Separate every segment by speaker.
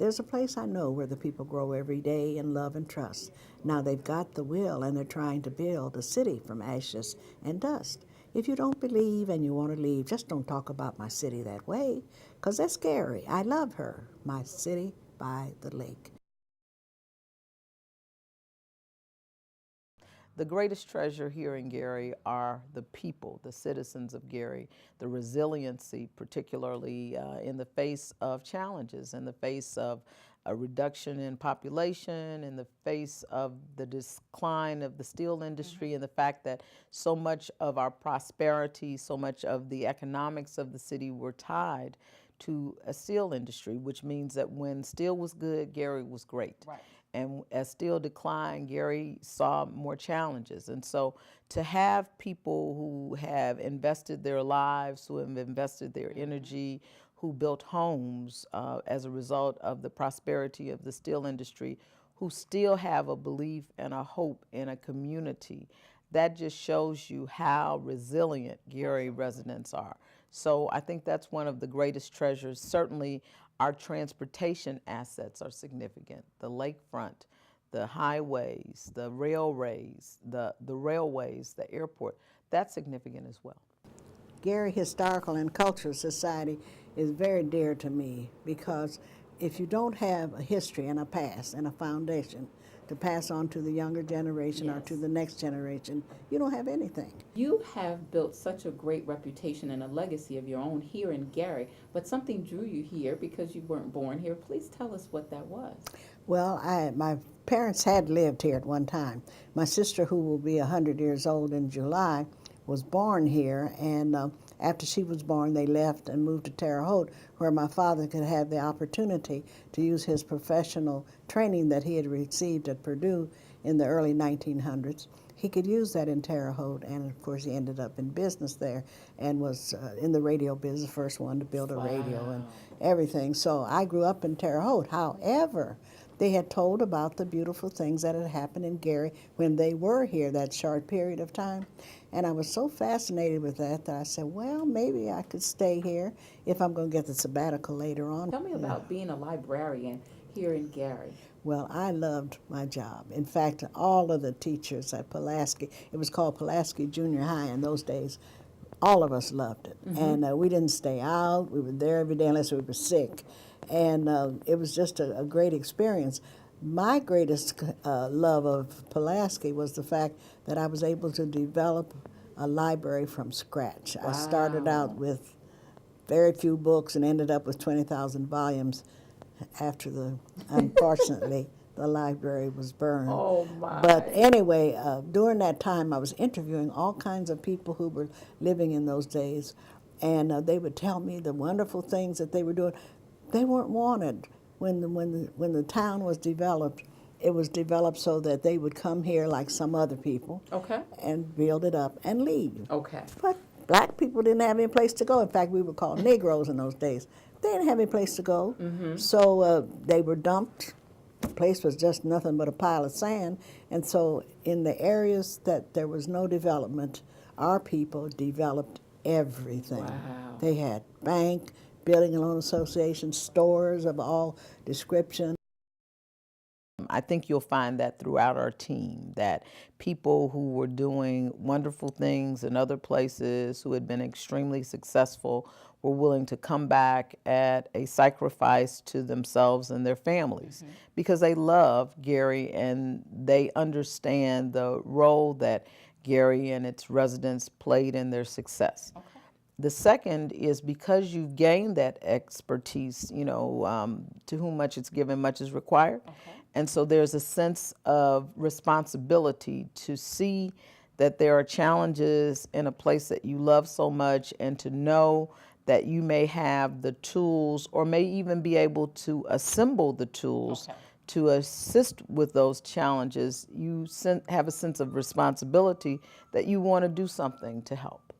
Speaker 1: There's a place I know where the people grow every day in love and trust. Now they've got the will and they're trying to build a city from ashes and dust. If you don't believe and you want to leave, just don't talk about my city that way, 'cause that's scary. I love her, my city by the lake.
Speaker 2: The greatest treasure here in Gary are the people, the citizens of Gary, the resiliency, particularly in the face of challenges, in the face of a reduction in population, in the face of the decline of the steel industry, and the fact that so much of our prosperity, so much of the economics of the city were tied to a steel industry, which means that when steel was good, Gary was great.
Speaker 3: Right.
Speaker 2: And as steel declined, Gary saw more challenges. And so to have people who have invested their lives, who have invested their energy, who built homes as a result of the prosperity of the steel industry, who still have a belief and a hope in a community, that just shows you how resilient Gary residents are. So I think that's one of the greatest treasures. Certainly our transportation assets are significant. The lakefront, the highways, the railways, the airport, that's significant as well.
Speaker 1: Gary Historical and Cultural Society is very dear to me because if you don't have a history and a past and a foundation to pass on to the younger generation or to the next generation, you don't have anything.
Speaker 3: You have built such a great reputation and a legacy of your own here in Gary, but something drew you here because you weren't born here. Please tell us what that was.
Speaker 1: Well, my parents had lived here at one time. My sister, who will be 100 years old in July, was born here, and after she was born, they left and moved to Terre Haute, where my father could have the opportunity to use his professional training that he had received at Purdue in the early 1900s. He could use that in Terre Haute, and of course he ended up in business there and was in the radio business, the first one to build a radio and everything. So I grew up in Terre Haute. However, they had told about the beautiful things that had happened in Gary when they were here that short period of time. And I was so fascinated with that I said, well, maybe I could stay here if I'm going to get the sabbatical later on.
Speaker 3: Tell me about being a librarian here in Gary.
Speaker 1: Well, I loved my job. In fact, all of the teachers at Pulaski, it was called Pulaski Junior High in those days, all of us loved it. And we didn't stay out. We were there every day unless we were sick. And it was just a great experience. My greatest love of Pulaski was the fact that I was able to develop a library from scratch. I started out with very few books and ended up with 20,000 volumes after unfortunately, the library was burned.
Speaker 3: Oh, my.
Speaker 1: But anyway, during that time, I was interviewing all kinds of people who were living in those days, and they would tell me the wonderful things that they were doing. They weren't wanted when the town was developed. It was developed so that they would come here like some other people and build it up and leave.
Speaker 3: Okay.
Speaker 1: But black people didn't have any place to go. In fact, we were called Negroes in those days. They didn't have any place to go. So they were dumped. The place was just nothing but a pile of sand. And so in the areas that there was no development, our people developed everything.
Speaker 3: Wow.
Speaker 1: They had bank, building and loan associations, stores of all description.
Speaker 2: I think you'll find that throughout our team, that people who were doing wonderful things in other places, who had been extremely successful, were willing to come back at a sacrifice to themselves and their families because they love Gary and they understand the role that Gary and its residents played in their success. The second is because you've gained that expertise, you know, to whom much is given, much is required. And so there's a sense of responsibility to see that there are challenges in a place that you love so much and to know that you may have the tools or may even be able to assemble the tools to assist with those challenges. You have a sense of responsibility that you want to do something to help.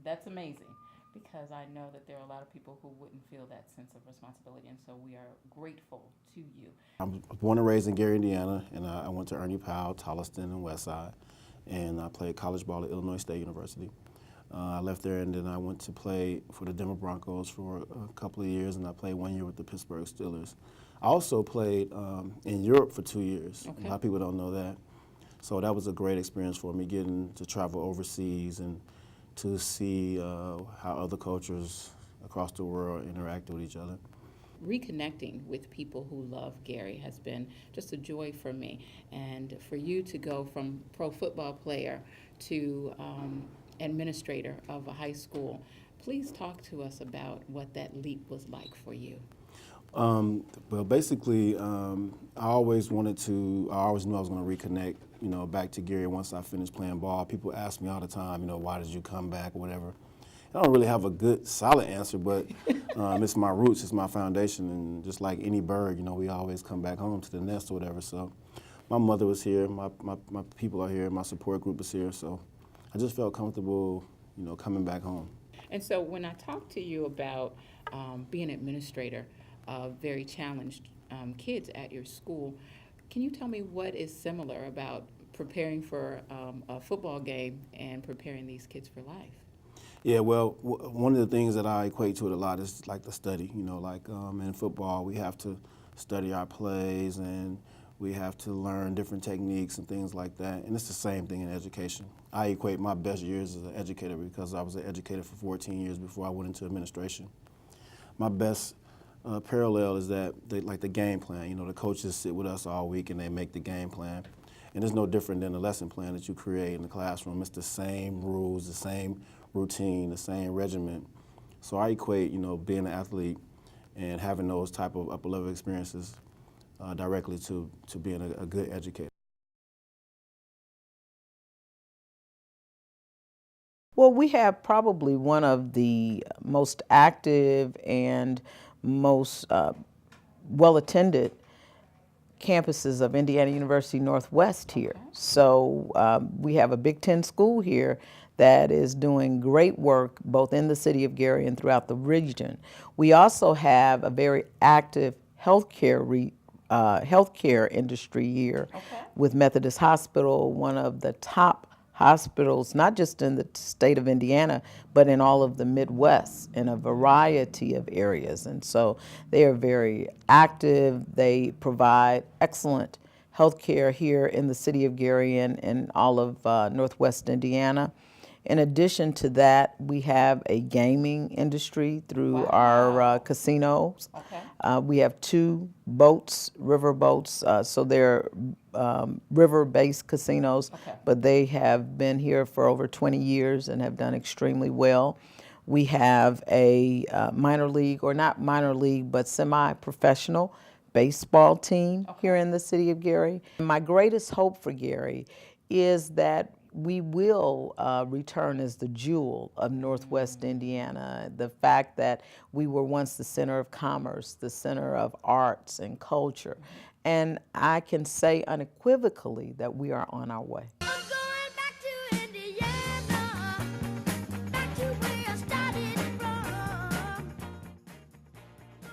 Speaker 3: That's amazing because I know that there are a lot of people who wouldn't feel that sense of responsibility, and so we are grateful to you.
Speaker 4: I was born and raised in Gary, Indiana, and I went to Ernie Powell, Tolliston, and Westside, and I played college ball at Illinois State University. I left there and then I went to play for the Denver Broncos for a couple of years, and I played 1 year with the Pittsburgh Steelers. I also played in Europe for 2 years.
Speaker 3: Okay.
Speaker 4: A lot of people don't know that. So that was a great experience for me, getting to travel overseas and to see how other cultures across the world interact with each other.
Speaker 3: Reconnecting with people who love Gary has been just a joy for me. And for you to go from pro football player to administrator of a high school, please talk to us about what that leap was like for you.
Speaker 4: Well, basically, I always knew I was going to reconnect, back to Gary once I finished playing ball. People ask me all the time, why did you come back or whatever. I don't really have a good, solid answer, but it's my roots, it's my foundation, and just like any bird, we always come back home to the nest or whatever. So my mother was here, my people are here, my support group is here, so I just felt comfortable, coming back home.
Speaker 3: And so when I talk to you about being an administrator of very challenged kids at your school, can you tell me what is similar about preparing for a football game and preparing these kids for life?
Speaker 4: Yeah, well, one of the things that I equate to it a lot is like the study. In football, we have to study our plays and we have to learn different techniques and things like that. And it's the same thing in education. I equate my best years as an educator because I was an educator for 14 years before I went into administration. My best parallel is that like the game plan. The coaches sit with us all week and they make the game plan. And it's no different than the lesson plan that you create in the classroom. It's the same rules, the same routine, the same regimen. So I equate, being an athlete and having those type of upper level experiences directly to being a good educator.
Speaker 2: Well, we have probably one of the most active and most well-attended campuses of Indiana University Northwest here.
Speaker 3: Okay.
Speaker 2: So we have a Big Ten school here that is doing great work both in the city of Gary and throughout the region. We also have a very active healthcare industry here with Methodist Hospital, one of the top hospitals, not just in the state of Indiana, but in all of the Midwest in a variety of areas. And so they are very active. They provide excellent health care here in the city of Gary and all of Northwest Indiana. In addition to that, we have a gaming industry through our casinos.
Speaker 3: Okay.
Speaker 2: We have 2 boats, river boats, so they're river-based casinos, but they have been here for over 20 years and have done extremely well. We have a minor league, or not minor league, but semi-professional baseball team here in the city of Gary. My greatest hope for Gary is that we will return as the jewel of Northwest Indiana. The fact that we were once the center of commerce, the center of arts and culture. And I can say unequivocally that we are on our way.